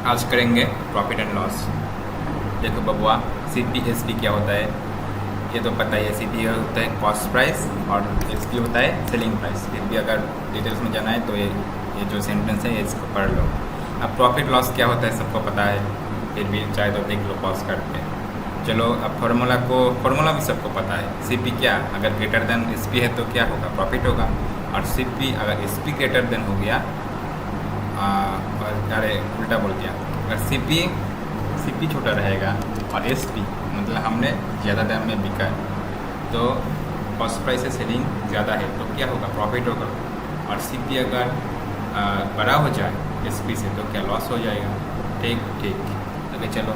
आज करेंगे profit and loss. देखो बबुआ, CPSP क्या होता है ये तो पता ही है। CP होता है कॉस्ट प्राइस और SP होता है सेलिंग प्राइस। फिर भी अगर डिटेल्स में जाना है तो ये जो सेंटेंस है इसको पढ़ लो। अब प्रॉफिट लॉस क्या होता है सबको पता है, फिर भी चाहे तो देख लो पॉज करके। चलो अब फार्मूला भी सबको पता है। CP क्या, अगर ग्रेटर देन SP है तो क्या होगा, प्रॉफिट होगा। और CP अगर SP ग्रेटर देन हो गया, अरे उल्टा बोल दिया, अगर CP छोटा रहेगा और SP मतलब हमने ज़्यादा दाम में बिका है तो कॉस्ट प्राइस से सेलिंग ज़्यादा है तो क्या होगा, प्रॉफिट होगा। और CP अगर बड़ा हो जाए SP से तो क्या, लॉस हो जाएगा। ठीक ओके चलो।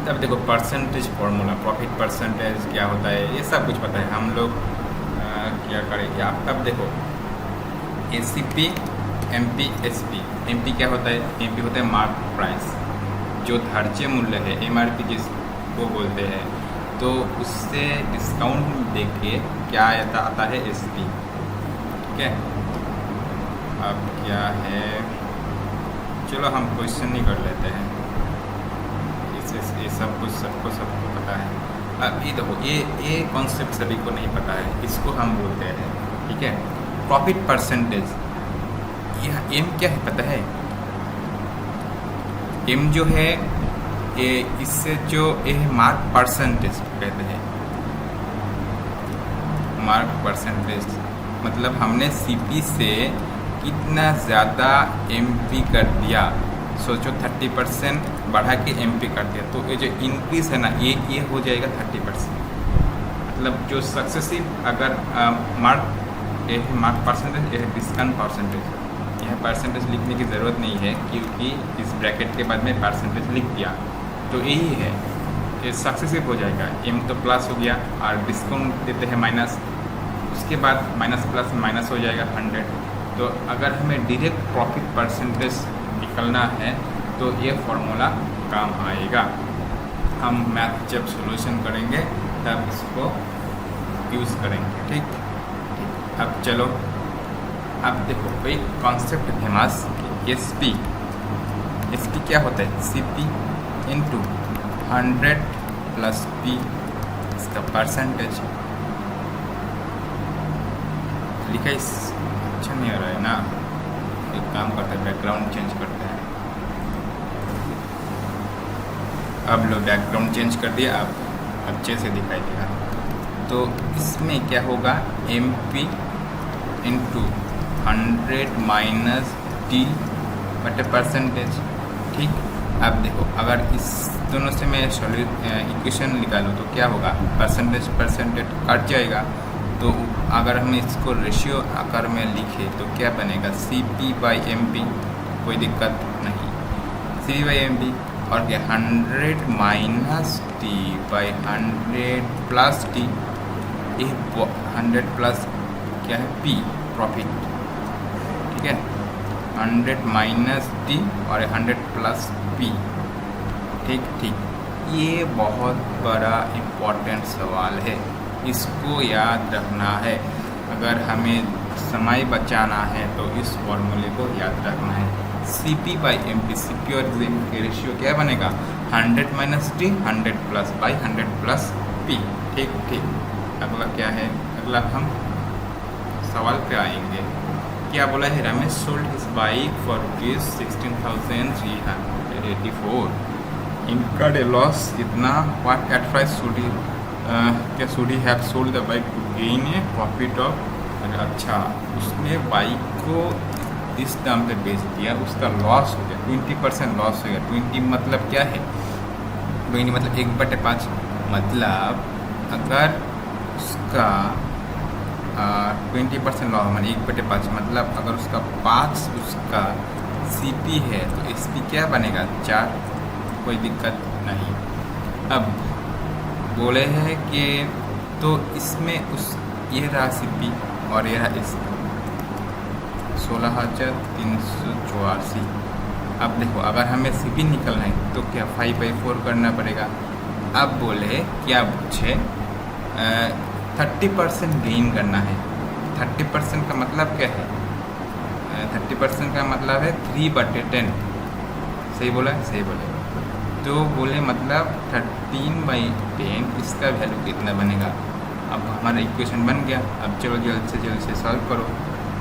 तब देखो परसेंटेज फार्मूला, प्रॉफिट परसेंटेज क्या होता है ये सब कुछ पता है। हम लोग क्या करेंगे आप तब देखो ACP MP SP। MP क्या होता है, MP होता है मार्क प्राइस, जो धार्य मूल्य है MRP जिसको बोलते हैं, तो उससे डिस्काउंट देके क्या आता है SP। ठीक है, अब क्या है, चलो हम क्वेश्चन नहीं कर लेते हैं, इससे ये सबको पता है। अब ये देखो ये कॉन्सेप्ट सभी को नहीं पता है, इसको हम बोलते हैं, ठीक है, प्रॉफिट परसेंटेज। यह M क्या है पता है, M जो है ये इससे जो ये मार्क परसेंटेज कहते हैं। मार्क परसेंटेज मतलब हमने CP से कितना ज़्यादा MP कर दिया, सोचो 30% बढ़ा के MP कर दिया तो ये जो इंक्रीज है ना ये हो जाएगा 30%। मतलब जो सक्सेसिव अगर मार्क परसेंटेज, यह डिस्काउंट परसेंटेज, यह परसेंटेज लिखने की ज़रूरत नहीं है क्योंकि इस ब्रैकेट के बाद में परसेंटेज लिख दिया तो यही है, ये सक्सेसिव हो जाएगा। M तो प्लस हो गया और डिस्काउंट देते हैं माइनस, उसके बाद माइनस प्लस माइनस हो जाएगा 100। तो अगर हमें डायरेक्ट प्रॉफिट परसेंटेज निकलना है तो ये फार्मूला काम आएगा। हम मैथ जब सॉल्यूशन करेंगे तब इसको यूज़ करेंगे। ठीक, अब चलो, अब देखो भाई कॉन्सेप्ट फेमस SP क्या होता है, CP इंटू 100 प्लस P, इसका परसेंटेज लिखा इस अच्छा नहीं आ रहा है ना, एक काम करते हैं बैकग्राउंड चेंज करते हैं। अब लो बैकग्राउंड चेंज कर दिया, अब अच्छे से दिखाई देगा। तो इसमें क्या होगा, MP इंटू 100 माइनस T बटे परसेंटेज। ठीक, अब देखो अगर इस दोनों से मैं इक्वेशन निकालूँ तो क्या होगा, परसेंटेज कट जाएगा। तो अगर हम इसको रेशियो आकार में लिखे तो क्या बनेगा, CP बाई MP, कोई दिक्कत नहीं, CP बाई MP। और क्या 100 minus T by 100 plus T, ये 100 प्लस क्या है P, प्रॉफिट। ठीक है, 100 माइनस T और 100 प्लस P। ठीक, ये बहुत बड़ा इम्पोर्टेंट सवाल है, इसको याद रखना है। अगर हमें समय बचाना है तो इस फॉर्मूले को याद रखना है। CP बाई MP, CP और MP के रेशियो क्या बनेगा, 100 minus T 100 plus by 100 plus P। ठीक, अगला क्या है, अगला हम सवाल पे आएंगे। क्या बोला है, Ramesh sold his bike for rupees 16,384, incurred a loss इतना, what at price should he have sold the bike to gain a profit of. अच्छा, उसने बाइक को इस दाम पे बेच दिया, उसका लॉस हो गया 20% लॉस हो गया। 20 मतलब क्या है, 20 मतलब 1/5, मतलब अगर उसका 20% लॉस मानी 1/5, मतलब अगर उसका 5 उसका CP है तो SP क्या बनेगा, 4, कोई दिक्कत नहीं। अब बोले हैं कि तो इसमें ये रहा CP और ये रहा SP, 16,384। अब देखो अगर हमें CP निकलना है तो क्या 5/4 करना पड़ेगा। अब बोले क्या पूछे, 30% गेन करना है। 30% का मतलब क्या है, 30% का मतलब है 3/10, सही बोला है, सही बोले। तो बोले मतलब 13/10 इसका वैल्यू कितना बनेगा। अब हमारा इक्वेशन बन गया। अब चलो जल्द से सॉल्व करो।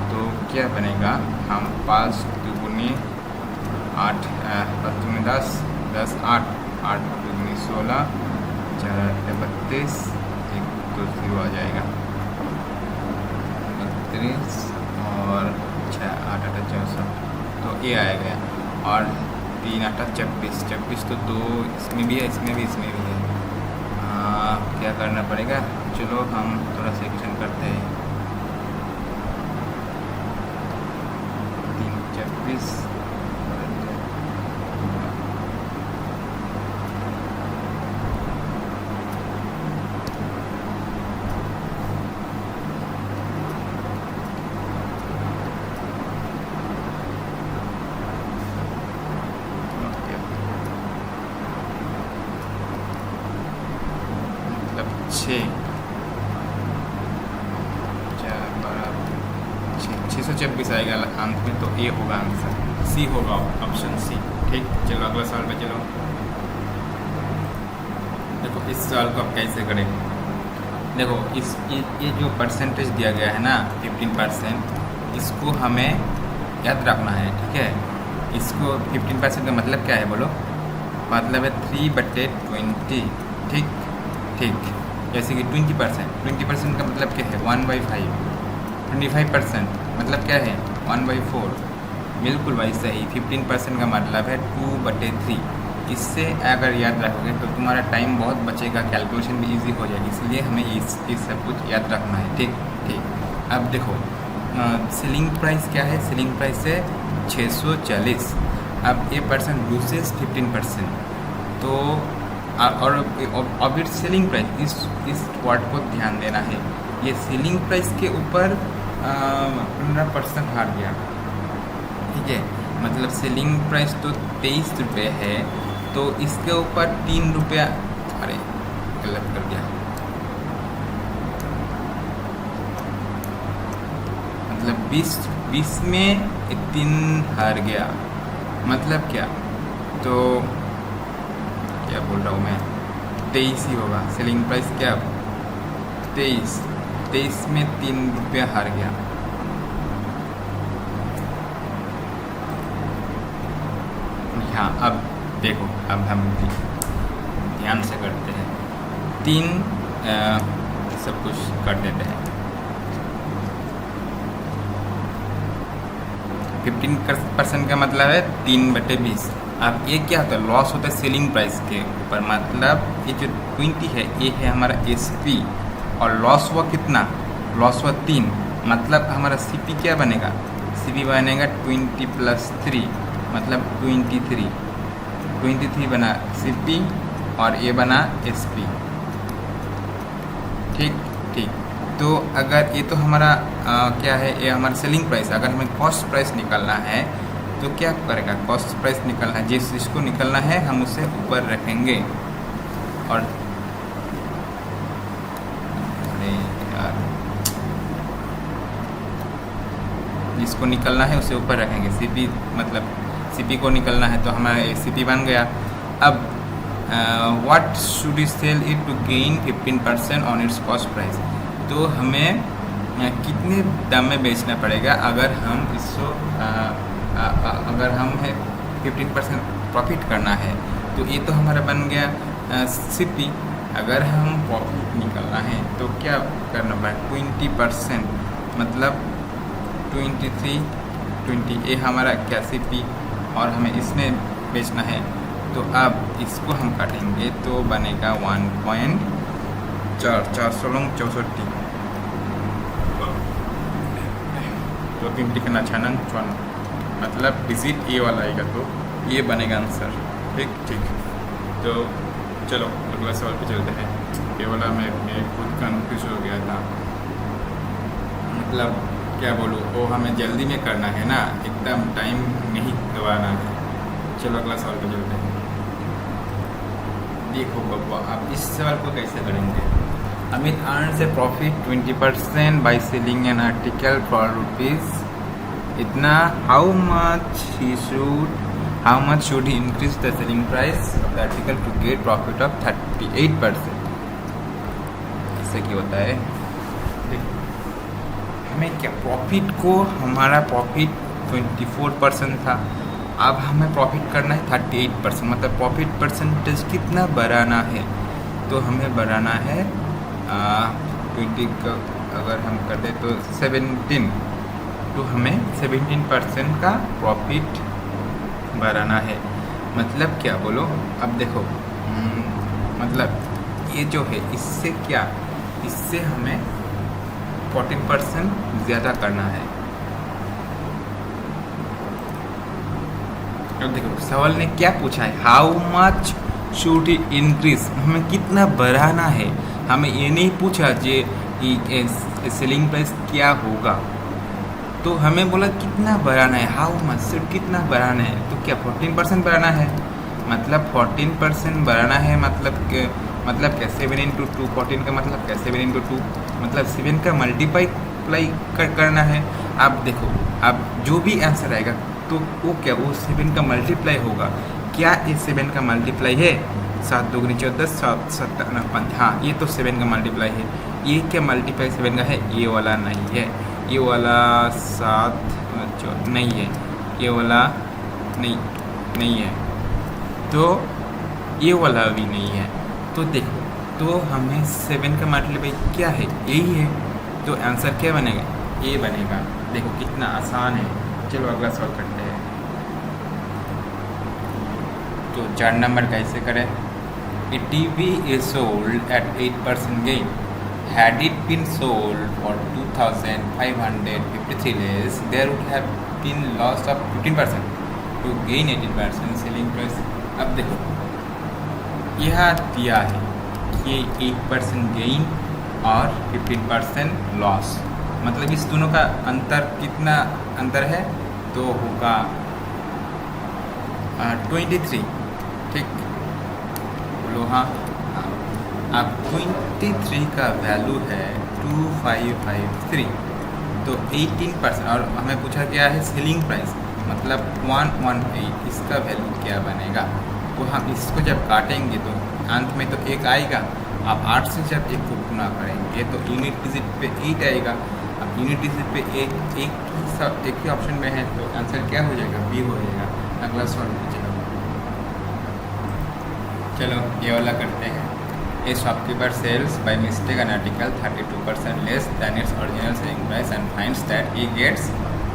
तो क्या बनेगा, हम 5 दूनी 8, 5 दूनी 10, 10 8, 8 दूनी 16, 4 8 32, 1 2 0 आ जाएगा 32 और 6 8 8 64, तो ये आएगा। और 3 8 26, 26 तो 2 इसमें भी है, इसमें भी है। क्या करना पड़ेगा, चलो हम थोड़ा सा क्वेश्चन करते हैं। 3 26 मतलब 6 626 आएगा अंत में। तो ए होगा आंसर, सी होगा, ऑप्शन सी। ठीक, चलो अगला सवाल पे चलो। देखो इस सवाल को आप कैसे करेंगे। देखो ये जो परसेंटेज दिया गया है ना 15%, इसको हमें याद रखना है। ठीक है, इसको 15% का मतलब क्या है बोलो, मतलब है 3/20। ठीक, जैसे कि 20% का मतलब क्या है 1/5। 25% मतलब क्या है 1/4। बिल्कुल भाई सही। 15% का मतलब है 2/3। इससे अगर याद रखोगे तो तुम्हारा टाइम बहुत बचेगा, कैलकुलेशन भी इजी हो जाएगी। इसलिए हमें इस सब कुछ याद रखना है। ठीक। अब देखो सेलिंग प्राइस क्या है, सेलिंग प्राइस है 640। अब ये परसेंट लूसेस 15%। तो और अब सेलिंग प्राइस, इस वर्ड को ध्यान देना है। ये सेलिंग प्राइस के ऊपर 15% हार गया। ठीक है, मतलब सेलिंग प्राइस तो 23 रुपये है, तो इसके ऊपर 3 रुपया, अरे गलत कर दिया, मतलब 20 में 3 हार गया। मतलब क्या, तो क्या बोल रहा हूँ मैं, 23 ही होगा। सेलिंग प्राइस क्या 23 में 3 रुपया हार गया। हाँ, अब देखो, अब हम ध्यान से करते हैं। 3 सब कुछ कर देते हैं। 15% का मतलब है 3/20। अब ये क्या होता है, लॉस होता है सेलिंग प्राइस के ऊपर। मतलब ये जो 20 है ये है हमारा SP, और लॉस हुआ कितना, लॉस हुआ 3। मतलब हमारा CP क्या बनेगा, CP बनेगा 20 + 3, मतलब 23 बना CP और ये बना SP। ठीक। तो अगर ये तो हमारा क्या है, ये हमारा सेलिंग प्राइस। अगर हमें कॉस्ट प्राइस निकालना है तो क्या करेगा, कॉस्ट प्राइस निकालना है, जिसको निकालना है हम उसे ऊपर रखेंगे। और अरे यार, जिसको निकालना है उसे ऊपर रखेंगे। CP मतलब CP को निकालना है तो हमारा CP बन गया। अब what should sell it to gain 15% on its cost price. तो हमें कितने दाम में बेचना पड़ेगा अगर हम इसको अगर हमें 15% प्रॉफिट करना है। तो ये तो हमारा बन गया CP। अगर हम प्रॉफिट निकालना है तो क्या करना पड़ेगा, 20%, मतलब 20 ये हमारा क्या CP, और हमें इसमें बेचना है। तो अब इसको हम काटेंगे तो बनेगा 1.4 64। तो 50 का 54, मतलब डिजिट ए वाला आएगा, तो ये बनेगा आंसर। ठीक। तो चलो अगला सवाल पे चलते हैं। ये वाला मैं खुद कन्फ्यूज हो गया था, मतलब क्या बोलूँ, वो हमें जल्दी में करना है ना, एकदम टाइम नहीं गंवाना है। चलो अगला सवाल पे चलते हैं। देखो बब्बा, आप इस सवाल को कैसे करेंगे। Amit earns a profit 20% by selling an article for rupees इतना। How much should he increase the selling price of the article to get profit of 38%। इससे क्या होता है, हमें क्या प्रॉफिट को, हमारा प्रॉफिट 24% था, अब हमें प्रॉफिट करना है 38%, मतलब प्रॉफिट परसेंटेज कितना बढ़ाना है, तो हमें बढ़ाना है 20 का अगर हम कर दें तो 17, तो हमें 17% का प्रॉफिट बढ़ाना है। मतलब क्या बोलो, अब देखो मतलब ये जो है इससे क्या, इससे हमें 14% ज़्यादा करना है। अब देखो सवाल ने क्या पूछा है, how much should he increase, हमें कितना बढ़ाना है, हमें ये नहीं पूछा जे सेलिंग प्राइस क्या होगा, तो हमें बोला कितना बढ़ाना है, हाउ मच सिर्फ कितना बढ़ाना है, तो क्या 14% बढ़ाना है, मतलब 14% बढ़ाना है, मतलब क्या 7 इंटू 2, 14 का मतलब क्या 7 इंटू 2, मतलब 7 का मल्टीप्लाई करना है। अब देखो अब जो भी आंसर आएगा तो वो क्या, वो 7 का मल्टीप्लाई होगा, क्या ये 7 का मल्टीप्लाई है, 7 दूनी 14, 7 7 5, हाँ ये तो 7 का मल्टीप्लाई है। ये क्या मल्टीप्लाई 7 का है, ये वाला नहीं है, ये वाला 7 नहीं है, ये वाला नहीं है, तो ये वाला भी नहीं है, तो देखो तो हमें 7 का मल्टीप्लाई क्या है, यही है, तो आंसर क्या बनेगा, ये बनेगा। देखो कितना आसान है। चलो अगला सवाल करते हैं। तो 4 नंबर कैसे करें, a TV is sold at 8% gain, had it been sold for 2,553 less, there would have been loss of 15% to gain 18% selling price। अब देखो यह दिया है कि 8% गेन और 15% लॉस, मतलब इस दोनों का अंतर कितना अंतर है, तो होगा 23, ठीक बोलो हाँ। अब 23 का वैल्यू है 2553, तो 18%, और हमें पूछा गया है सेलिंग प्राइस मतलब 118, इसका वैल्यू क्या बनेगा, तो हम इसको जब काटेंगे तो अंत में तो 1 आएगा। अब 8 से जब 1 को गुना करेंगे तो यूनिट डिजिट पे 8 आएगा। अब यूनिट डिजिट पे एक ही ऑप्शन में है, तो आंसर क्या हो जाएगा, बी हो जाएगा। अगला सवाल पूछेगा। चलो ये वाला करते हैं। A shopkeeper sells by mistake an article 32% less than its original selling price and finds that he gets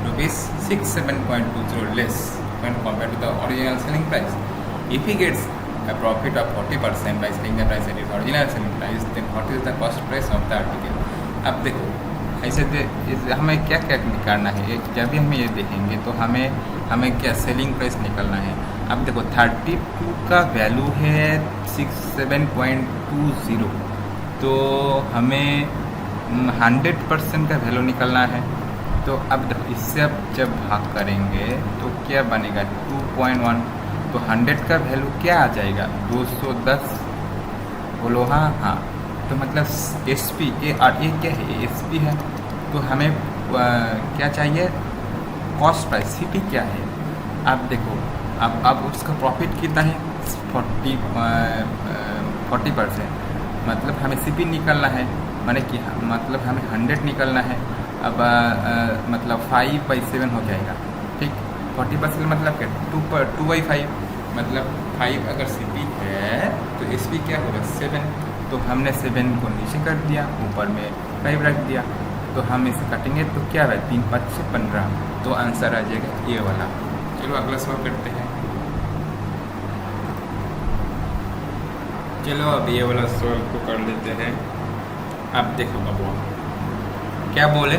rupees 67.20 less when compared to the original selling price. If he gets a profit of 40% by selling the price at its original selling price, then what is the cost price of the article? अब देखो ऐसे हमें क्या क्या निकालना है, जब भी हम ये देखेंगे तो हमें क्या सेलिंग प्राइस निकालना है। अब देखो 32 का वैल्यू है 67.20, तो हमें 100% का वैल्यू निकालना है। तो अब देखो इससे अब जब भाग करेंगे तो क्या बनेगा 2.1, तो 100 का वैल्यू क्या आ जाएगा 210, बोलो हाँ हाँ। तो मतलब एसपी ये क्या है, एसपी है, तो हमें क्या चाहिए, कॉस्ट प्राइस, सीपी क्या है। अब देखो अब उसका प्रॉफिट कितना है 40%, मतलब हमें सीपी निकालना है, मतलब हमें 100 निकालना है। अब मतलब 5/7 हो जाएगा, ठीक। 40% मतलब क्या 2/5, मतलब 5 अगर सीपी है तो एसपी क्या होगा 7, तो हमने 7 को नीचे कर दिया, ऊपर में 5 रख दिया, तो हम इसे काटेंगे तो क्या है 3 5 से 15, तो आंसर आ जाएगा ये वाला। चलो अगला सवाल करते हैं। चलो अब ये वाला सवाल को कर लेते हैं। अब देखो अब क्या बोले,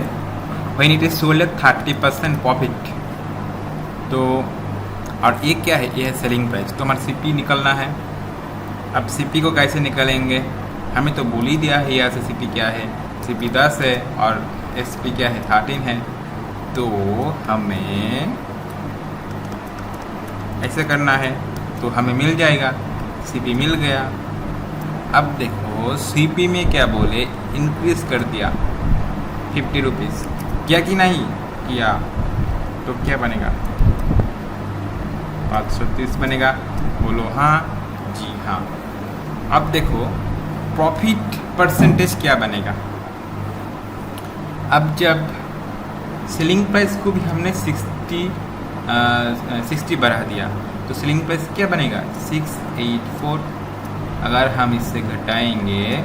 when it is sold 30% profit, तो और ये क्या है, ये है सेलिंग प्राइस, तो हमारा सीपी निकलना है। अब सीपी को कैसे निकालेंगे, हमें तो बोल ही दिया है यहाँ से सीपी क्या है, सीपी 10 है और एसपी क्या है 13 है, तो हमें ऐसे करना है, तो हमें मिल जाएगा, सीपी मिल गया। अब देखो सीपी में क्या बोले, इंक्रीज कर दिया 50 रुपीज़, किया कि नहीं किया, तो क्या बनेगा 530 बनेगा। बोलो हाँ जी हाँ। अब देखो प्रॉफिट परसेंटेज क्या बनेगा। अब जब सेलिंग प्राइस को भी हमने 60 बढ़ा दिया तो सेलिंग प्राइस क्या बनेगा 684। अगर हम इससे घटाएंगे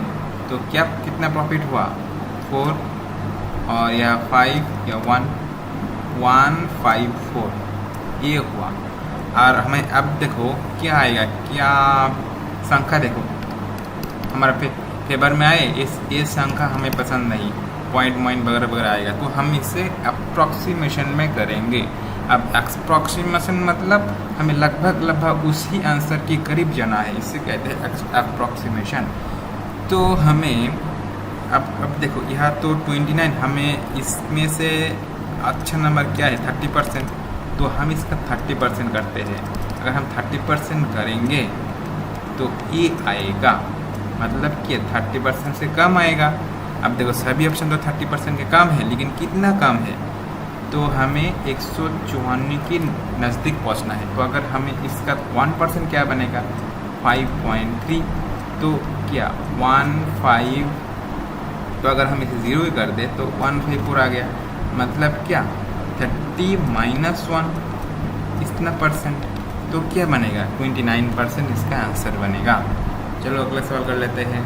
तो क्या कितना प्रॉफिट हुआ 4 और या 5 या 154 ये हुआ। और हमें अब देखो क्या आएगा, क्या संख्या देखो हमारा फेवर में आए। ये संख्या हमें पसंद नहीं, पॉइंट वगैरह वगैरह आएगा तो हम इसे अप्रॉक्सीमेशन में करेंगे। अब अप्रॉक्सीमेशन मतलब हमें लगभग उसी आंसर के करीब जाना है, इसे कहते हैं अप्रॉक्सीमेशन। तो हमें अब देखो यहाँ तो 29, हमें इसमें से अच्छा नंबर क्या है 30%, तो हम इसका 30% करते हैं। अगर हम 30% करेंगे तो ये आएगा, मतलब कि 30% से कम आएगा। अब देखो सभी ऑप्शन तो 30% के कम है, लेकिन कितना कम है तो हमें 154 के नज़दीक पहुंचना है। तो अगर हमें इसका 1% क्या बनेगा 5.3, तो क्या 15, तो अगर हम इसे 0 ही कर दे तो 154 आ गया। मतलब क्या 30 माइनस 1 इतना परसेंट, तो क्या बनेगा 29% इसका आंसर बनेगा। चलो अगला सवाल कर लेते हैं।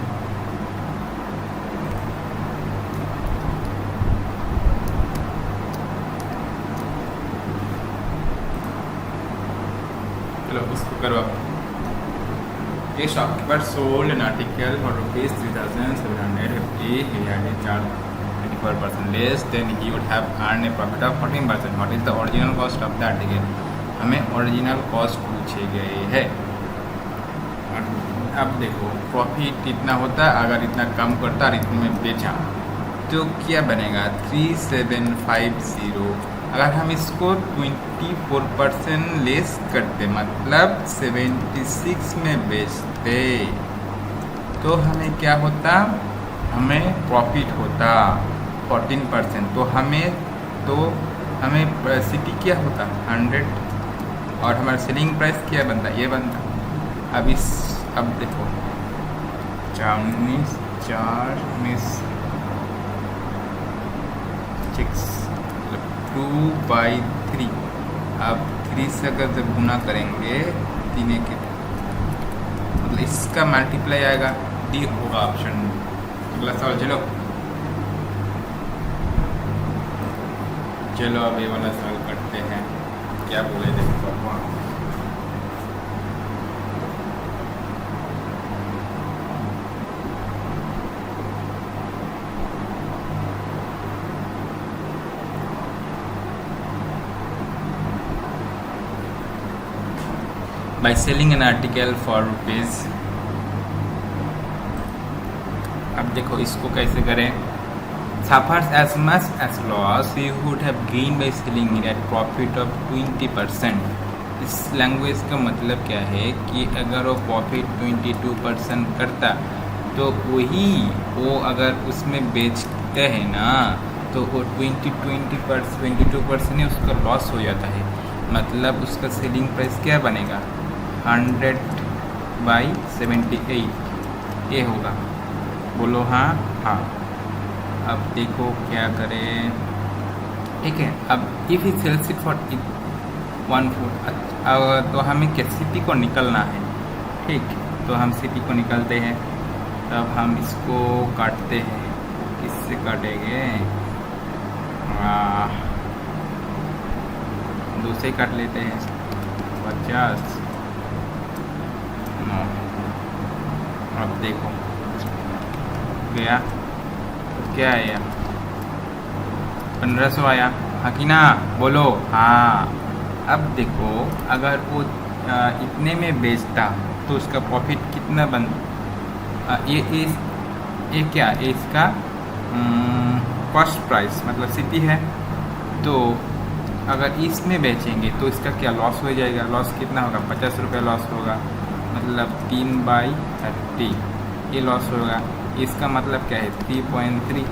चलो उसको करो आप। A shopkeeper sold an article for rupees 3,750. He had a charge 24% less, then he would have earned a profit of 14%. What is the original cost of the article? हमें ओरिजिनल कॉस्ट पूछे गए है। अब देखो प्रॉफिट इतना होता है, अगर इतना कम करता और इतने में बेचा तो क्या बनेगा 3750। अगर हम इसको 24% लेस करते मतलब 76 में बेचते तो हमें क्या होता, हमें प्रॉफिट होता 14%। तो हमें सिटी क्या होता 100 और हमारा सेलिंग प्राइस क्या बनता ये बनता। अब देखो 2/3। अब 3 से अगर जब गुना करेंगे 3 के मतलब इसका मल्टीप्लाई आएगा, डी होगा ऑप्शन। अगला सवाल चलो अब ये वाला सवाल करते हैं। क्या बोले देखो भगवान। By selling an article for rupees। अब देखो इसको कैसे करें। Suffers as much as loss he would have gained by selling it at profit of 20%। इस लैंग्वेज का मतलब क्या है कि अगर वो प्रॉफिट 22% करता तो वो अगर उसमें बेचते हैं ना तो वो 22% ही उसका लॉस हो जाता है। मतलब उसका सेलिंग प्राइस क्या बनेगा 100/78 ये होगा। बोलो हाँ हाँ। अब देखो क्या करें, ठीक है। अब if he sells it for 1/4 तो हमें क्या सिटी को निकलना है, ठीक। तो हम सिटी को निकलते हैं, तब हम इसको काटते हैं। किससे काटेंगे 2 से काट लेते हैं 50। अब देखो गया तो क्या आया 1500 आया, हाँ कि ना बोलो हाँ। अब देखो अगर वो इतने में बेचता तो उसका प्रॉफिट कितना बन ये क्या है इसका कॉस्ट प्राइस मतलब सिटी है। तो अगर इसमें बेचेंगे तो इसका क्या लॉस हो जाएगा। लॉस कितना होगा 50 रुपये लॉस होगा, मतलब 3/30 ये लॉस होगा। इसका मतलब क्या है 3.3,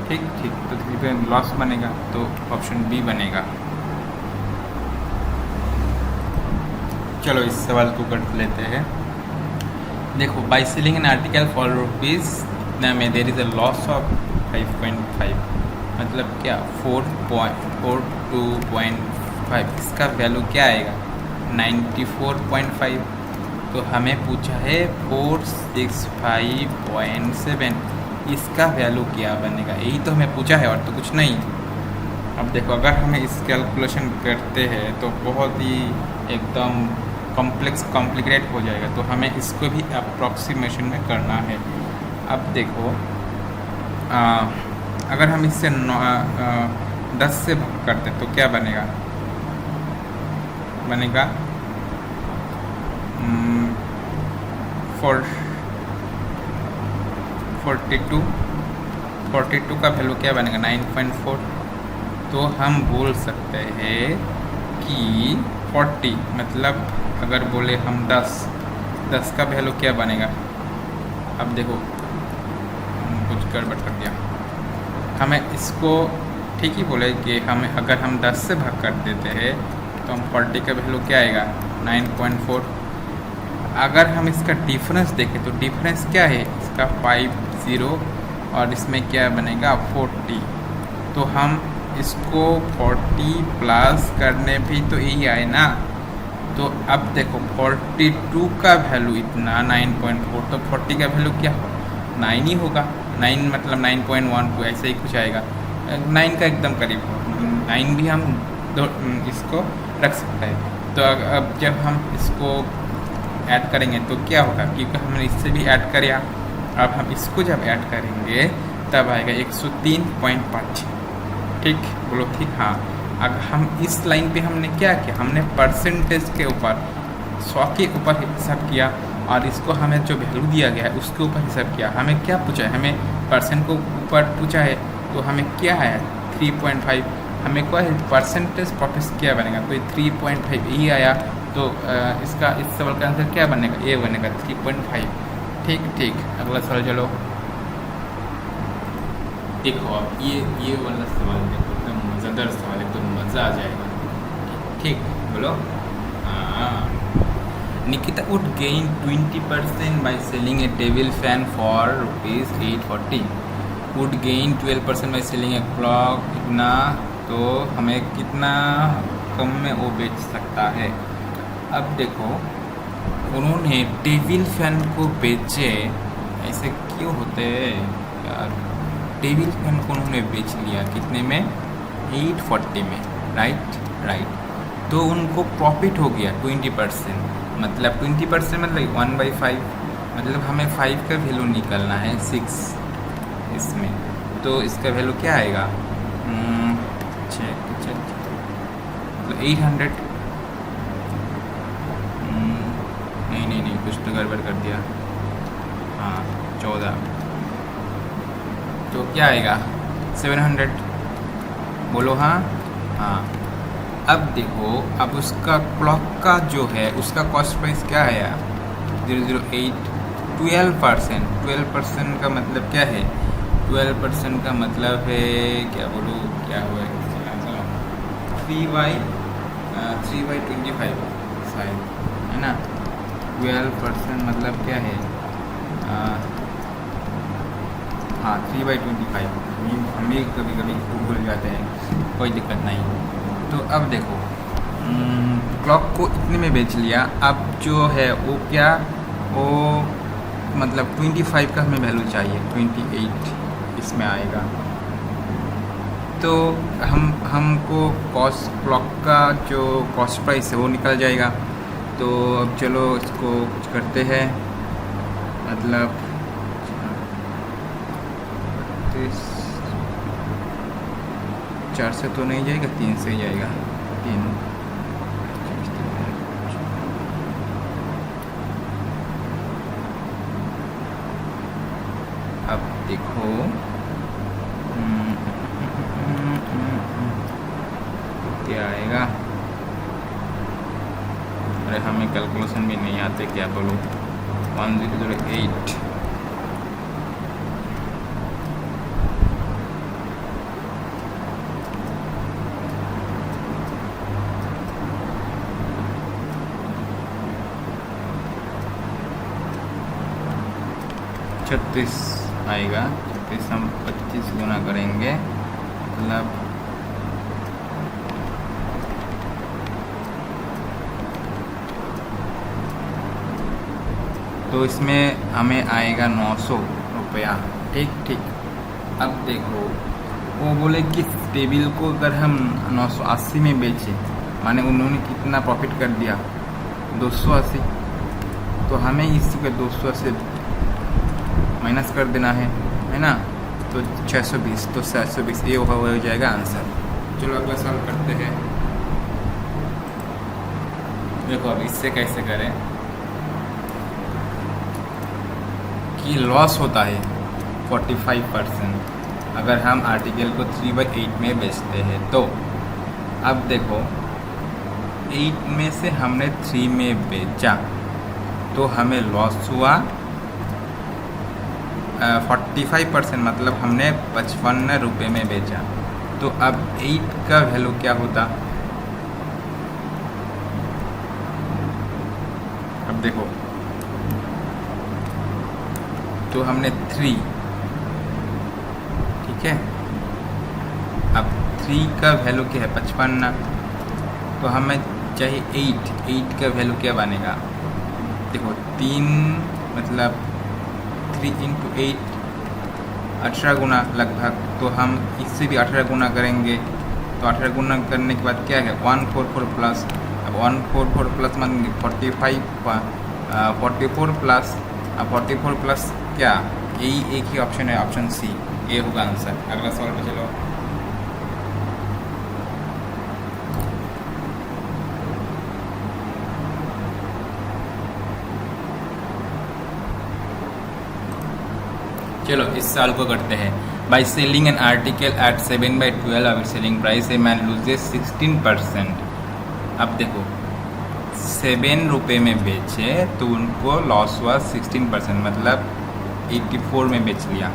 ठीक। तो 3 लॉस बनेगा, तो ऑप्शन बी बनेगा। चलो इस सवाल को कर लेते हैं। देखो, by selling an article for rupees इतना में there is a loss of 5.5, मतलब क्या 4.42.5, इसका वैल्यू क्या आएगा 94.5। तो हमें पूछा है 465.7, इसका वैल्यू क्या बनेगा, यही तो हमें पूछा है और तो कुछ नहीं। अब देखो, अगर हमें इस कैलकुलेशन करते हैं तो बहुत ही एकदम कॉम्प्लिकेटेड हो जाएगा, तो हमें इसको भी अप्रॉक्सीमेशन में करना है। अब देखो, अगर हम इससे 10 से भाग करते तो क्या बनेगा 42 का वैल्यू क्या बनेगा 9.4। तो हम बोल सकते हैं कि 40, मतलब अगर बोले हम 10 का वैल्यू क्या बनेगा। अब देखो, कुछ गड़बड़ कर दिया, हमें इसको ठीक ही बोले कि हमें अगर हम 10 से भाग कर देते हैं तो हम 40 का वैल्यू क्या आएगा 9.4। अगर हम इसका डिफरेंस देखें तो डिफरेंस क्या है इसका 50 और इसमें क्या बनेगा 40। तो हम इसको 40 प्लस करने भी तो यही आए ना। तो अब देखो 42 का वैल्यू इतना 9.4, तो 40 का वैल्यू क्या 9 ही होगा। 9 मतलब 9.12 ऐसे ही कुछ आएगा, 9 का एकदम करीब हो। 9 भी हम इसको रख सकते हैं। तो अब जब हम इसको ऐड करेंगे तो क्या होगा, क्योंकि हमने इससे भी ऐड किया, अब हम इसको जब ऐड करेंगे तब आएगा 103.5। ठीक बोलो, ठीक। हाँ, अगर हम इस लाइन पे हमने क्या किया, हमने परसेंटेज के ऊपर 100 के ऊपर हिसाब किया और इसको हमें जो वैल्यू दिया गया है उसके ऊपर हिसाब किया। हमें क्या पूछा है, हमें परसेंट को ऊपर पूछा है, तो हमें क्या है 3.5। हमें क्या है परसेंटेज प्रॉफिट क्या बनेगा, तो 3.5 ही आया। तो इसका इस सवाल का आंसर क्या बनेगा, ये बनेगा 3.5। ठीक, अगला सवाल चलो। देखो, अब ये वाला सवाल देखो, एकदम मज़ेदार सवाल, एकदम मज़ा आ जाएगा। ठीक बोलो। Nikita would gain 20% by selling a table fan for ₹840. Would gain 12% by selling a clock. इतना तो हमें कितना कम में वो बेच सकता है। अब देखो, उन्होंने टेबल फैन को बेचे, ऐसे क्यों होते यार। टेबल फैन को उन्होंने बेच लिया कितने में 840 में, राइट। तो उनको प्रॉफिट हो गया 20%, मतलब 20% मतलब 1/5, मतलब हमें 5 का वैल्यू निकलना है 6 इसमें। तो इसका वैल्यू क्या आएगा चेक तो 800। नहीं, कुछ तो गड़बड़ कर दिया। हाँ 14, तो क्या आएगा 700। बोलो हाँ। अब देखो, अब उसका क्लॉक का जो है उसका कॉस्ट प्राइस क्या है यार 008। 12% का मतलब क्या है, 12% का मतलब है क्या बोलूँ, क्या हुआ 3/25 शायद, है ना। 12% मतलब क्या है, हाँ 3/25। हम भी कभी भूल जाते हैं, कोई दिक्कत नहीं। तो अब देखो, क्लॉक को इतने में बेच लिया। अब जो है वो क्या, वो मतलब 25 का हमें वैल्यू चाहिए, 28 इसमें आएगा। तो हमको क्लॉक का जो कॉस्ट प्राइस है वो निकल जाएगा। तो अब चलो इसको कुछ करते हैं, मतलब 4 से तो नहीं जाएगा, 3 से जाएगा, 3। अब देखो, क्या आएगा। अरे हमें कैलकुलेशन भी नहीं आते, क्या बोलूँ। 1008। 36 आएगा। 36 हम 25 गुना करेंगे, मतलब तो इसमें हमें आएगा 900 रुपया। ठीक। अब देखो, वो बोले कि टेबल को अगर हम 980 में बेचे, माने उन्होंने कितना प्रॉफिट कर दिया, 280, तो हमें इसके 280 माइनस कर देना है ना, तो 620, तो 720 ये हो जाएगा आंसर। चलो अगला सवाल करते हैं। देखो अब इससे कैसे करें कि लॉस होता है 45% अगर हम आर्टिकल को 3/8 में बेचते हैं। तो अब देखो 8 में से हमने 3 में बेचा तो हमें लॉस हुआ 45%, मतलब हमने 55 रुपये में बेचा। तो अब 8 का वैल्यू क्या होता, अब देखो, तो हमने 3, ठीक है, अब 3 का वैल्यू क्या है 55, तो हमें चाहिए 8 का वैल्यू क्या बनेगा, देखो 3 मतलब 3 × 8 18 गुना लगभग, तो हम इससे भी 18 गुना करेंगे। तो 18 गुना करने के बाद क्या है 144 प्लस, अब 144 प्लस मानेंगे 45, 44 प्लस, अब 44 प्लस क्या, यही एक ही ऑप्शन है, ऑप्शन सी, ये होगा आंसर। अगला सवाल पे चलो। चलो इस साल को करते हैं। By selling an article at 7/12 our selling price a man loses 16%। अब देखो 7 रुपये में बेचे तो उनको लॉस हुआ 16%, मतलब 84 में बेच लिया।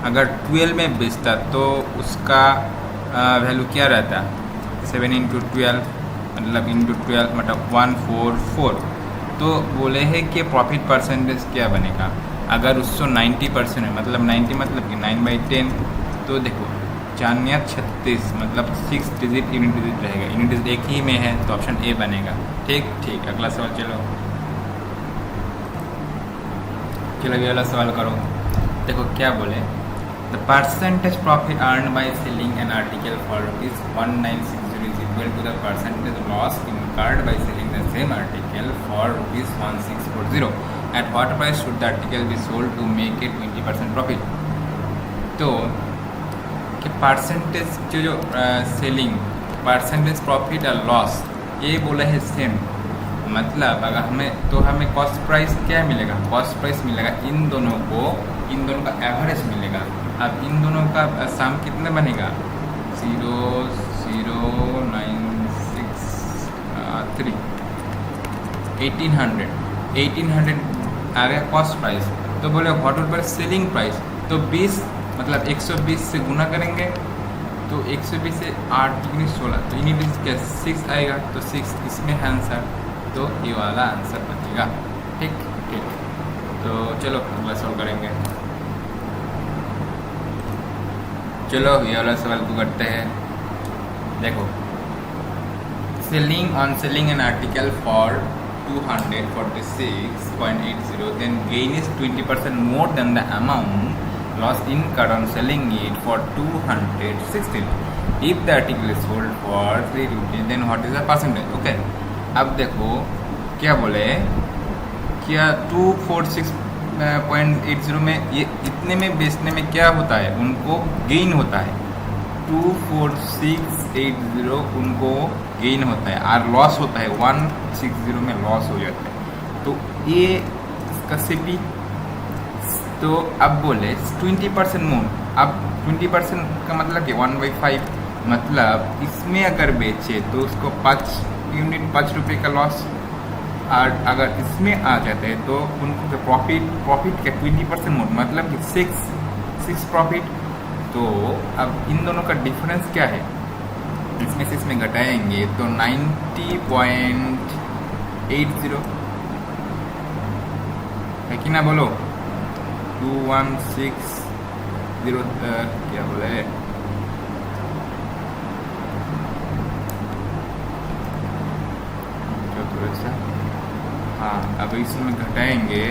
अगर 12 में बेचता तो उसका वैल्यू क्या रहता, 7 × 12 मतलब × 12 मतलब 144। तो बोले हैं कि प्रॉफिट परसेंटेज क्या बनेगा, अगर उसको 90% है, मतलब 90 मतलब कि 9/10, तो देखो 4 × 36 मतलब 6 डिजिट यूनिट डिजिट रहेगा, यूनिट डिजिट एक ही में है, तो ऑप्शन ए बनेगा। ठीक। अगला सवाल चलो अगला सवाल करो। देखो क्या बोले, the percentage profit earn by selling an article for ₹1960 is equal to the percentage loss incurred by selling the same article for ₹1640. At what price should the article be sold to make a 20% profit? तो कि percentage जो selling percentage profit और loss ये बोला है same, मतलब अगर हमें कॉस्ट प्राइस क्या मिलेगा, कॉस्ट प्राइस मिलेगा इन दोनों का एवरेज मिलेगा। अब इन दोनों का सम कितना बनेगा 00963 1800 आ गया कॉस्ट प्राइस। तो बोले what would be selling price, तो 20 मतलब 120 से गुना करेंगे, तो 120 से 8 × 16, तो यूनिट क्या 6 आएगा, तो 6 इसमें है आंसर, तो ये वाला आंसर बनेगा। ठीक। तो चलो अगला सवाल करेंगे। चलो ये वाला सवाल को करते हैं। देखो selling an article for 246.80, then gain is 20% more than the amount lost incurred on selling it for 216. If the article is sold for 3 rupees, then what is the percentage? Okay. अब देखो क्या बोले, क्या 246.80 में ये इतने में बेचने में क्या होता है, उनको गेन होता है। 24680 उनको गेन होता है और लॉस होता है 160 में लॉस हो जाता है। तो ये इसका सीपी, तो अब बोले 20% मोर, अब 20% का मतलब कि 1/5, मतलब इसमें अगर बेचे तो उसको 5 यूनिट 5 रुपये का लॉस, और अगर इसमें आ जाते हैं तो उनको प्रॉफिट का 20% मोर मतलब कि 6 प्रॉफिट। तो अब इन दोनों का डिफरेंस क्या है, इसमें से इसमें घटाएंगे तो 90.80 है कि ना, बोलो 2160 क्या बोले, थोड़ा सा, हाँ अब इसमें घटाएंगे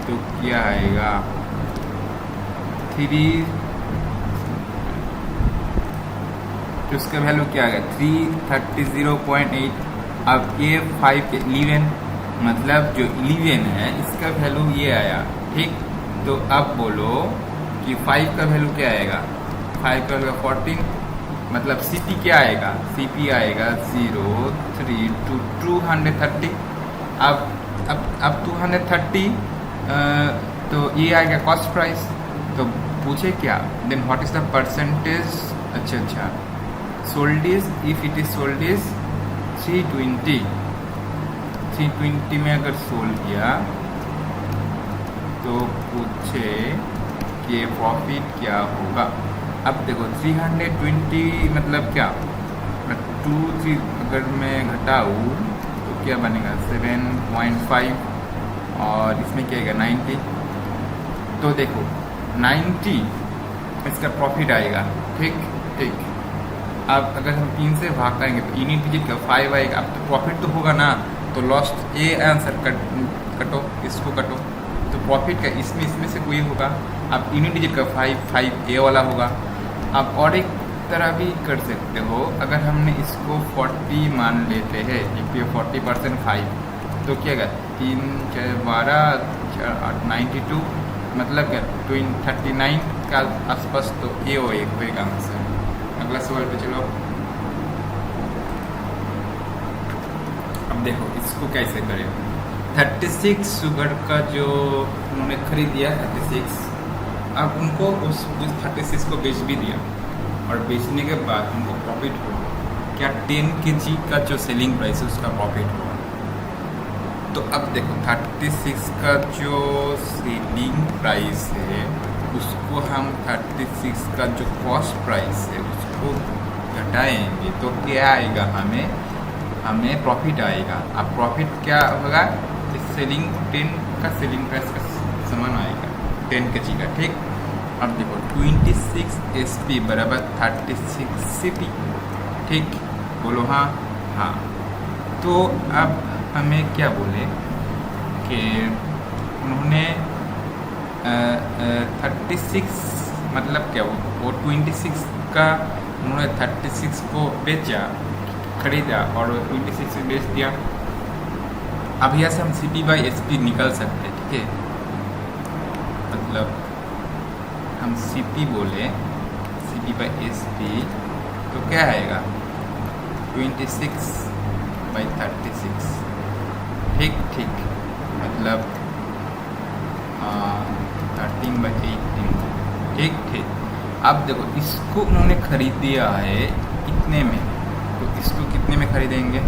तो क्या आएगा, 3, तो उसका वैल्यू क्या आएगा 330.8। अब ये 5 11, मतलब जो 11 है इसका वैल्यू ये आया, ठीक। तो अब बोलो कि 5 का वैल्यू क्या आएगा, 5 का वैल्यू 14, मतलब CP क्या आएगा, CP आएगा 0.3 to 230। अब 230 तो ये आएगा कॉस्ट प्राइस। तो पूछे क्या, then what is the percentage, अच्छा sold is, if it is sold is 320 में अगर सोल्ड किया तो पूछे कि प्रॉफिट क्या होगा। अब देखो 320 मतलब क्या, 2 अगर मैं घटाऊँ तो क्या बनेगा 7.5, और इसमें क्या आएगा 90। तो देखो 90 इसका प्रॉफिट आएगा, ठीक। अब अगर हम 3 से भाग करेंगे तो यूनिट डिजिट का 5 आएगा। अब तो प्रॉफिट तो होगा ना, तो लॉस्ट ए आंसर कटो, इसको कटो, तो प्रॉफिट का इसमें से कोई होगा। अब यूनिट डिजिट का 5 ए वाला होगा। अब और एक तरह भी कर सकते हो, अगर हमने इसको 40 मान लेते हैं, इफ ये 40% 5 तो क्या होगा 3 4 12 8 92, मतलब क्या 39 का आसपास, तो ये होएगा आंसर। अगला सवाल पे चलो। अब देखो इसको कैसे करें, 36 शुगर का जो उन्होंने खरीद लिया 36, अब उनको उस 36 को बेच भी दिया, और बेचने के बाद उनको प्रॉफिट हो, क्या 10 kg का जो सेलिंग प्राइस है उसका प्रॉफिट हो। तो अब देखो 36 का जो सेलिंग प्राइस है उसको हम 36 का जो कॉस्ट प्राइस है उसको घटाएंगे तो क्या आएगा, हमें प्रॉफिट आएगा। अब प्रॉफिट क्या होगा, सेलिंग 10 का सेलिंग प्राइस का समान आएगा 10 kg का, ठीक। अब देखो 26 SP बराबर 36 CP, ठीक, बोलो हाँ। तो अब हमें क्या बोले कि उन्होंने 36 मतलब क्या, वो 26 का उन्होंने 36 को बेचा, खरीदा और 26 से बेच दिया। अब यहाँ से हम CP/SP निकल सकते हैं, ठीक है। मतलब हम CP बोले, CP/SP तो क्या आएगा 26/36, ठीक, मतलब 13/18, ठीक। अब देखो इसको उन्होंने खरीद दिया है इतने में, तो इसको कितने में खरीदेंगे,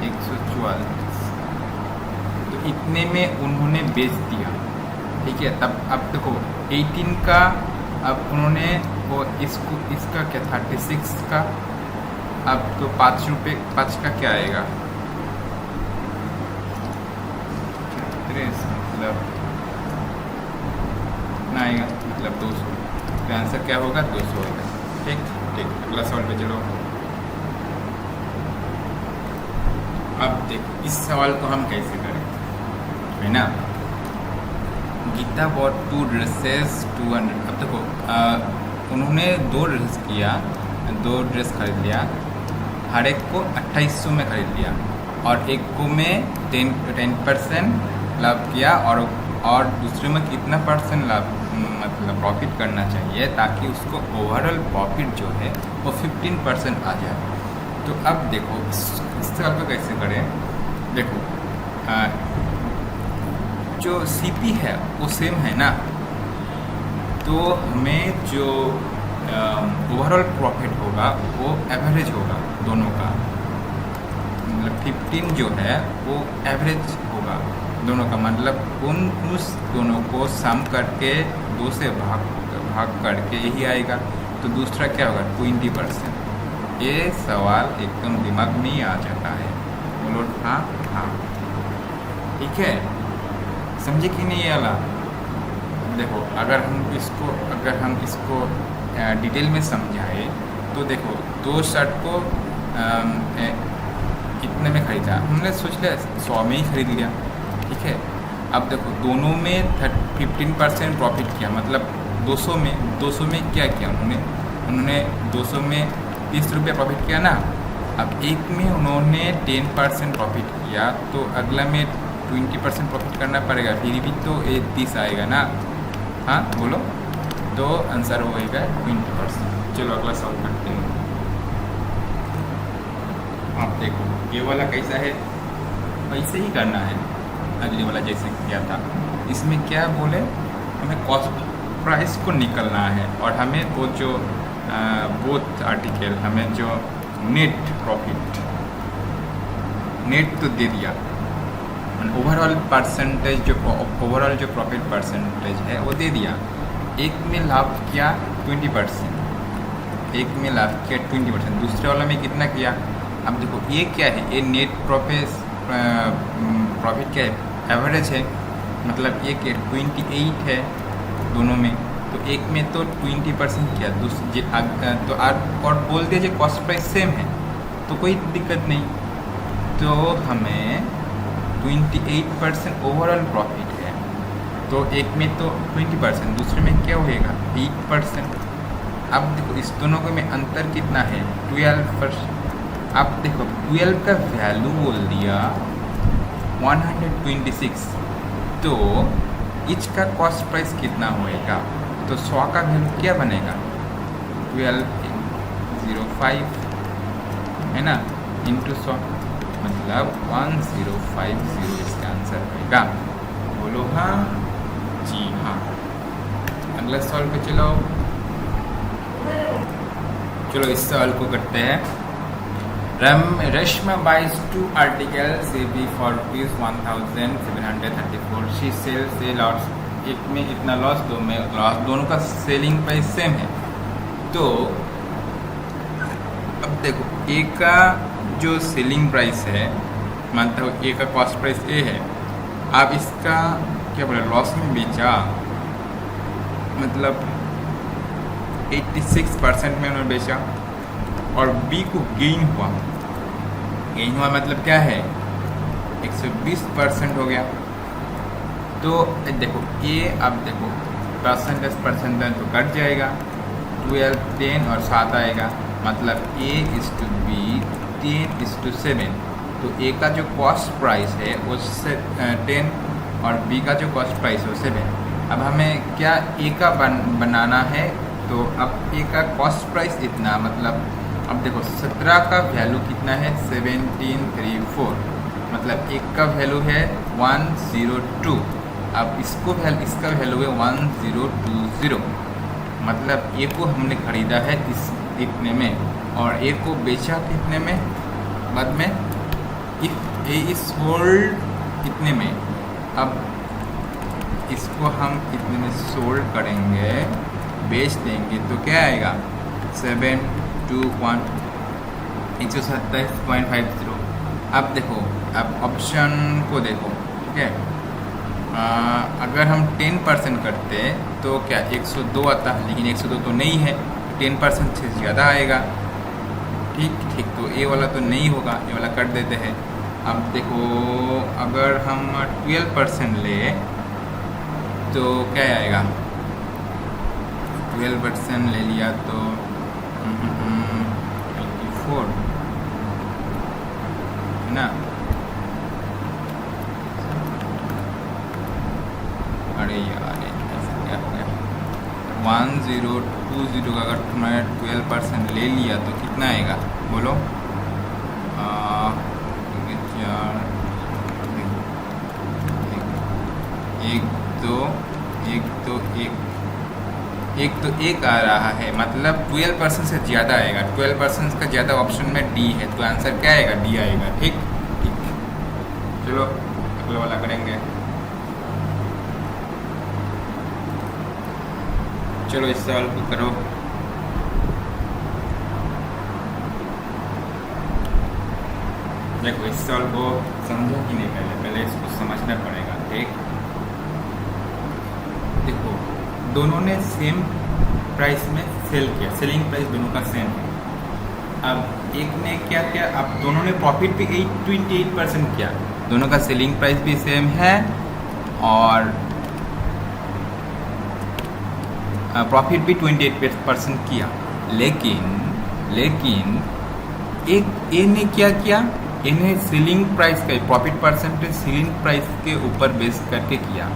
144, तो इतने में उन्होंने बेच दिया, ठीक है। तब अब देखो 18 का, अब उन्होंने वो इसका क्या 36 का, अब तो 5 रुपये 5 का क्या आएगा, मतलब ना आएगा, मतलब 200, तो आंसर क्या होगा 200 होगा, ठीक। अगला सवाल पे चलो। अब देखो इस सवाल को हम कैसे करें, है ना। Geeta bought 2 dresses 200। अब देखो उन्होंने 2 ड्रेस खरीद लिया, हर एक को 2800 में खरीद लिया, और एक को में 10% लाभ किया, और दूसरे में कितना परसेंट लाभ मतलब प्रॉफिट करना चाहिए ताकि उसको ओवरऑल प्रॉफिट जो है वो 15% आ जाए। तो अब देखो इस सवाल को कैसे करें, देखो जो CP है वो सेम है ना, तो हमें जो ओवरऑल प्रॉफिट होगा वो एवरेज होगा दोनों का, मतलब 15 जो है वो एवरेज होगा दोनों का, मतलब उस दोनों को सम करके 2 से भाग करके यही आएगा। तो दूसरा क्या होगा 20%, ये सवाल एकदम दिमाग में ही आ जाता है। बोलो हाँ हाँ, ठीक है, समझे कि नहीं ये वाला? देखो अगर हम इसको डिटेल में समझाए तो देखो, 2 शर्ट को कितने में खरीदा, हमने सोच लिया 100 में ही खरीद लिया, ठीक है। अब देखो दोनों में 15% प्रॉफिट किया, मतलब 200 में क्या किया उन्होंने 200 में 30 रुपये प्रॉफिट किया ना। अब एक में उन्होंने 10% प्रॉफिट किया, तो अगला में 20% प्रॉफिट करना पड़ेगा, फिर भी तो 30 आएगा ना। हाँ बोलो, तो आंसर होएगा 20%। चलो अगला सॉल्व करते हैं। आप देखो ये वाला कैसा है, वैसे ही करना है अगले वाला जैसे किया था। इसमें क्या बोले, हमें कॉस्ट प्राइस को निकलना है, और हमें वो जो बोथ आर्टिकल हमें जो नेट प्रॉफिट नेट तो दे दिया, ओवरऑल परसेंटेज जो ओवरऑल जो प्रॉफिट परसेंटेज है वो दे दिया। एक में लाभ किया 20%, एक में लाभ किया 20%, दूसरे वाला में कितना किया। अब देखो ये क्या है, ये नेट प्रॉफिट क्या है, एवरेज है, मतलब ये 28 है दोनों में, तो एक में तो 20% किया, दूसरे तो और बोल दिया कॉस्ट प्राइस सेम है तो कोई दिक्कत नहीं, तो हमें 28% ओवरऑल प्रॉफिट है, तो एक में तो 20%, दूसरे में क्या होएगा 8%। अब देखो इस दोनों के में अंतर कितना है 12%। अब देखो 12 का वैल्यू बोल दिया 126, तो इच का कॉस्ट प्राइस कितना होएगा, तो 100 का वैल्यू क्या बनेगा 1205 है ना, इंटू 100, मतलब 1050 इसका आंसर होएगा। बोलो हाँ जी हाँ। अगला सवाल पे चलो इस सवाल को करते हैं। Reshma buys 2 articles AB for ₹1,734. She sells a lot, एक में इतना लॉस, दो में लॉस, दोनों का सेलिंग प्राइस सेम है। तो अब देखो ए का जो सेलिंग प्राइस है, मानता हूँ ए का कॉस्ट प्राइस ए है, आप इसका क्या बोले लॉस में बेचा, मतलब 86% में उन्होंने बेचा, और बी को गेन हुआ मतलब क्या है 120% हो गया। तो देखो ये, अब देखो परसेंटेज तो कट जाएगा, 12, 10 और 7 आएगा, मतलब A/B 10:7, तो ए का जो कॉस्ट प्राइस है वो 10 और बी का जो कॉस्ट प्राइस है वो 7। अब हमें क्या ए का बनाना है, तो अब ए का कॉस्ट प्राइस इतना, मतलब अब देखो 17 का वैल्यू कितना है 1734, मतलब एक का वैल्यू है 102, अब इसका वैल्यू है 1020, मतलब ए को हमने खरीदा है इतने में, और ए को बेचा कितने में बाद में, इफ ए इज सोल्ड इतने में। अब इसको हम इतने में सोल्ड करेंगे, बेच देंगे, तो क्या आएगा 721 127.50। अब देखो, अब ऑप्शन को देखो, ठीक है, अगर हम 10% करते तो क्या 102 आता है, लेकिन 102 तो नहीं है, 10% से ज़्यादा आएगा, ठीक, तो ये वाला तो नहीं होगा, ये वाला कट देते हैं। अब देखो अगर हम 12% ले तो क्या आएगा, 12% ले लिया तो 24 है ना, अरे यार ऐसा क्या हो गया, 1020 का अगर तुमने 12% ले लिया तो कितना आएगा बोलो, एक आ रहा है, मतलब 12% से ज़्यादा आएगा, 12% का ज़्यादा ऑप्शन में डी है, तो आंसर क्या आएगा डी आएगा, ठीक। चलो अगला वाला करेंगे। चलो इस सवाल को करो। देखो इस सवाल को समझो कि नहीं, पहले इसको समझना पड़ेगा। ठीक, देखो दोनों ने सेम प्राइस में सेल किया, सेलिंग प्राइस दोनों का सेम है। अब एक ने क्या किया, अब दोनों ने प्रॉफिट भी 28% किया, दोनों का सेलिंग प्राइस भी सेम है और प्रॉफिट भी 28% किया। लेकिन एक ए ने क्या किया, इन्हें सेलिंग प्राइस का प्रॉफिट परसेंटेज सेलिंग प्राइस के ऊपर बेस करके किया,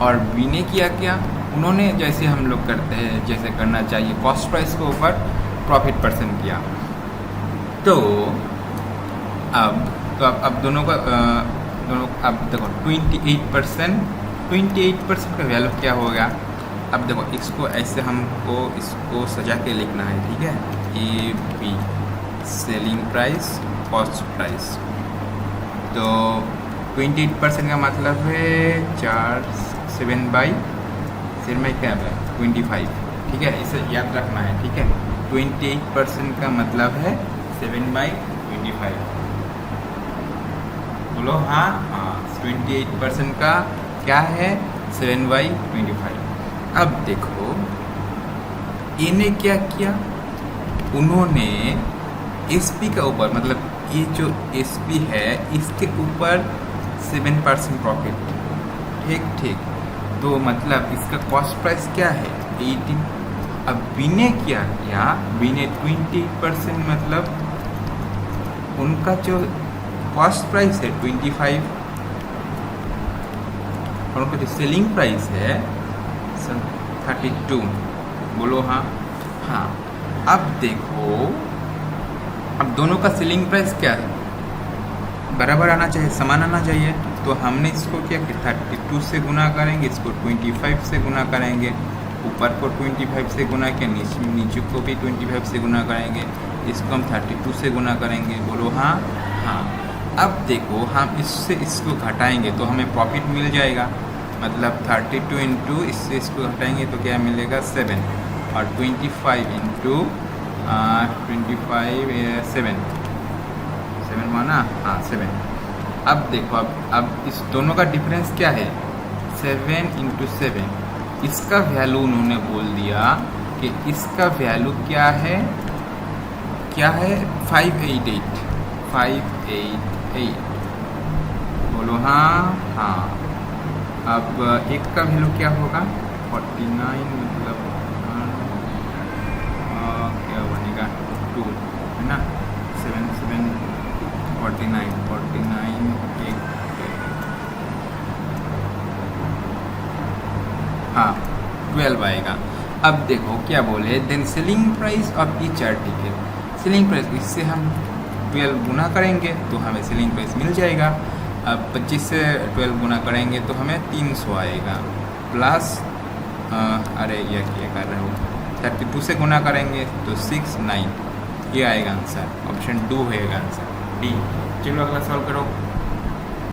और बी ने क्या, उन्होंने जैसे हम लोग करते हैं, जैसे करना चाहिए, कॉस्ट प्राइस के ऊपर प्रॉफिट परसेंट किया। तो अब दोनों का अब देखो 28% का वैल्यू क्या होगा। अब देखो इसको ऐसे हमको इसको सजा के लिखना है, ठीक है। A be selling price cost price, तो 28% का मतलब है 7/7 में क्या है 25, ठीक है, इसे याद रखना है, ठीक है। 28% का मतलब है 7/25, बोलो हाँ। 28% का क्या है 7/25। अब देखो इन्हें क्या किया, उन्होंने एसपी का ऊपर, मतलब ये जो एसपी है इसके ऊपर 7% प्रॉफिट, ठीक। तो मतलब इसका कॉस्ट प्राइस क्या है 18। अब बी ने क्या किया, बी ने 20%, मतलब उनका जो कॉस्ट प्राइस है 25 और उनका जो सेलिंग प्राइस है 32, बोलो हाँ। अब देखो, अब दोनों का सेलिंग प्राइस क्या है, बराबर आना चाहिए, समान आना चाहिए। तो हमने इसको क्या कि 32 से गुना करेंगे, इसको 25 से गुना करेंगे, ऊपर को 25 से गुना किया, नीचे को भी 25 से गुना करेंगे, इसको हम 32 से गुना करेंगे, बोलो हाँ। अब देखो हम इससे इसको घटाएंगे तो हमें प्रॉफिट मिल जाएगा, मतलब 32 इंटू इससे इसको घटाएंगे तो क्या मिलेगा 7, और 25 इंटू 25 7 माना, हाँ 7। अब देखो अब इस दोनों का डिफरेंस क्या है 7 इंटू 7, इसका वैल्यू उन्होंने बोल दिया कि इसका वैल्यू क्या है 588, बोलो हाँ। अब एक का वैल्यू क्या होगा 49, मतलब क्या बनेगा 2, है ना, 7 7 49 एक, हाँ 12 आएगा। अब देखो क्या बोले, then selling price of each article, selling price इससे हम 12 गुना करेंगे तो हमें सेलिंग प्राइस मिल जाएगा। अब 25 से 12 गुना करेंगे तो हमें 300 आएगा, प्लस अरे ये क्या कर रहे हो, 32 से गुना करेंगे तो 6 9, ये आएगा आंसर, ऑप्शन 2 होएगा आंसर डी। चलो अगला सॉल्व करो।